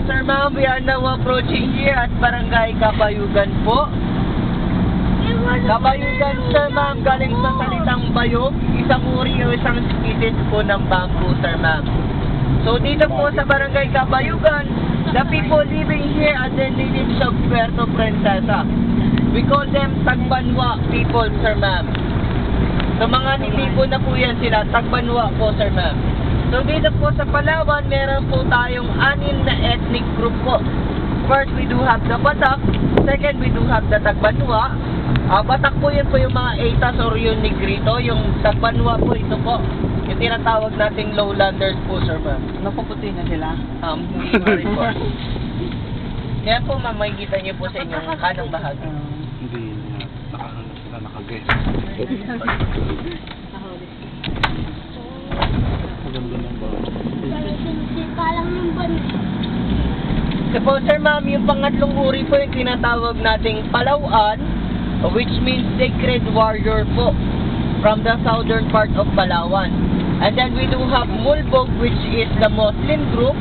Sir Ma'am, we are now approaching here at Barangay Kabayugan po. Kabayugan, Sir Ma'am, galing sa salitang bayog, isang uri o isang species po ng bamboo, Sir Ma'am. So dito po sa Barangay Kabayugan, the people living here are the natives of Puerto Princesa. We call them Tagbanwa people, Sir Ma'am. So mga nitibo na po yan sila, Tagbanwa po, Sir Ma'am. So dito po sa Palawan, meron po tayong 6 na ethnic group po. First, we do have the Batak. Second, we do have the Tagbanwa. Batak po yun po yung mga Aitas or yung Negrito. Yung Tagbanwa po ito po. Yung tinatawag nating lowlanders po, Sir Ma'am. Napuputi na sila? Hindi pa rin po. Kaya po, ma'am, makikita niyo po sa inyong kanang bahagi. Hindi sila nakaguess. Maganda ng ba? Parang yung banit. So po, Sir Ma'am, yung pangatlong uri po yung tinatawag nating Palauan, which means sacred warrior po from the southern part of Palawan. And then we do have Mulbog, which is the Muslim group.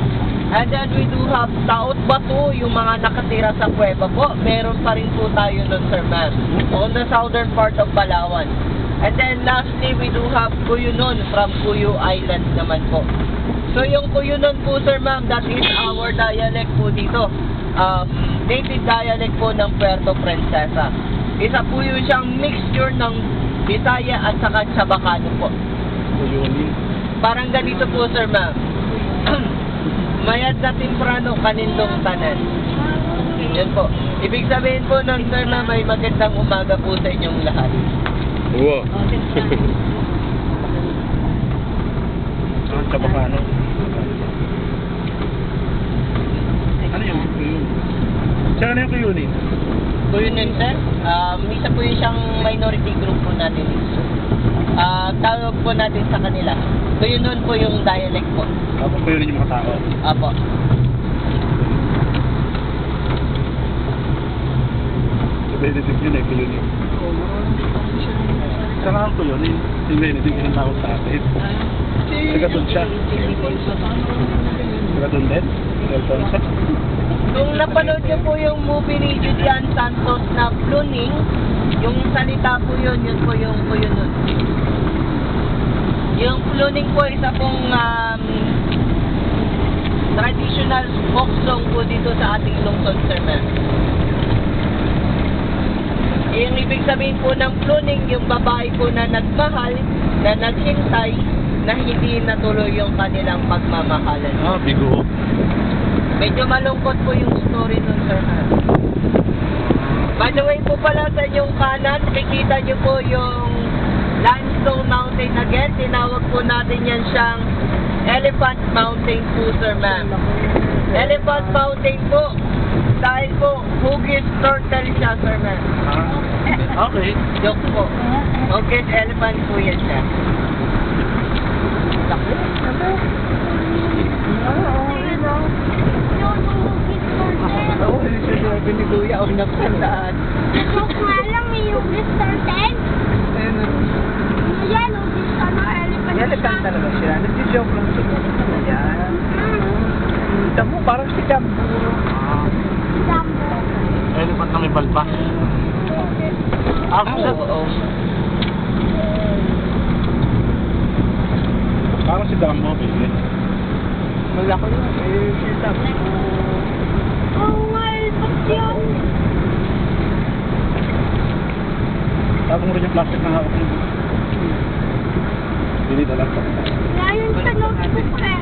And then we do have Taot Batu, yung mga nakatira sa kuweba po. Meron pa rin po tayo nun, Sir Ma'am, on the southern part of Palawan. And then lastly, we do have Cuyunon from Cuyo Island naman po. So yung Cuyunon po, Sir Ma'am, that is our dialect po dito. Native dialect po ng Puerto Princesa. Isa po yun siyang mixture ng Bisaya at saka Chabacano po. Uyunin. Parang ganito po, Sir Ma'am. Mayad na timprano, kanindong tanan. Yan po. Ibig sabihin po ng Sir Ma'am, may magandang umaga po sa inyong lahat. Wow. Chabacano. Ano yung kuyun? Siya ano yung kuyunin? Cuyunon, sir. Isa po yung siyang minority group po natin. Tawag po natin sa kanila. Cuyunon po yung dialect po. Tapos kuyunin yung mga tao. Apo. Benedict yun eh, kuyunin. Saan ang kuyunin? Si Benedict yung tawag sa atin. Tagatun siya. Tagatun din? Alfonso? Kung napanood niyo po yung movie ni Julian Santos na Pluning, yung salita po yun po yung Cuyunon. Yung Pluning po isa pong traditional folk song po dito sa ating lungsod, Sir Ma'am. Yung ibig sabihin po ng Pluning, yung babae po na nagmahal, na naghintay, na hindi natuloy yung kanilang pagmamahalan. Bigo. Medyo malungkot po yung story nun, Sir. By the way po pala sa inyong kanan, makikita nyo po yung limestone mountain again. Tinawag po natin yan siyang Elephant Mountain po, Sir Ma'am. Elephant Mountain po. Dahil po, hugis turtle siya, Sir Ma'am. Okay. Joke po. Hugis elephant po yan siya. Oo, sinasabi ni Kuya, huwag napandaan. Joke nga lang, may hugis turtle. Yan, hugis elephant. Elephant talaga siya. Nag-joke lang siya. Yan. Tamo, parang si Jambo. Jumbo. Elephant na may balbas. Oo. Parang si Dumbo, baby. Malaki yun. Si Jambo. Oo nga, elephant yan. Tapos mo rin yung plastic na hawak mo. Hindi talaga. Ngayon sa notebook eh.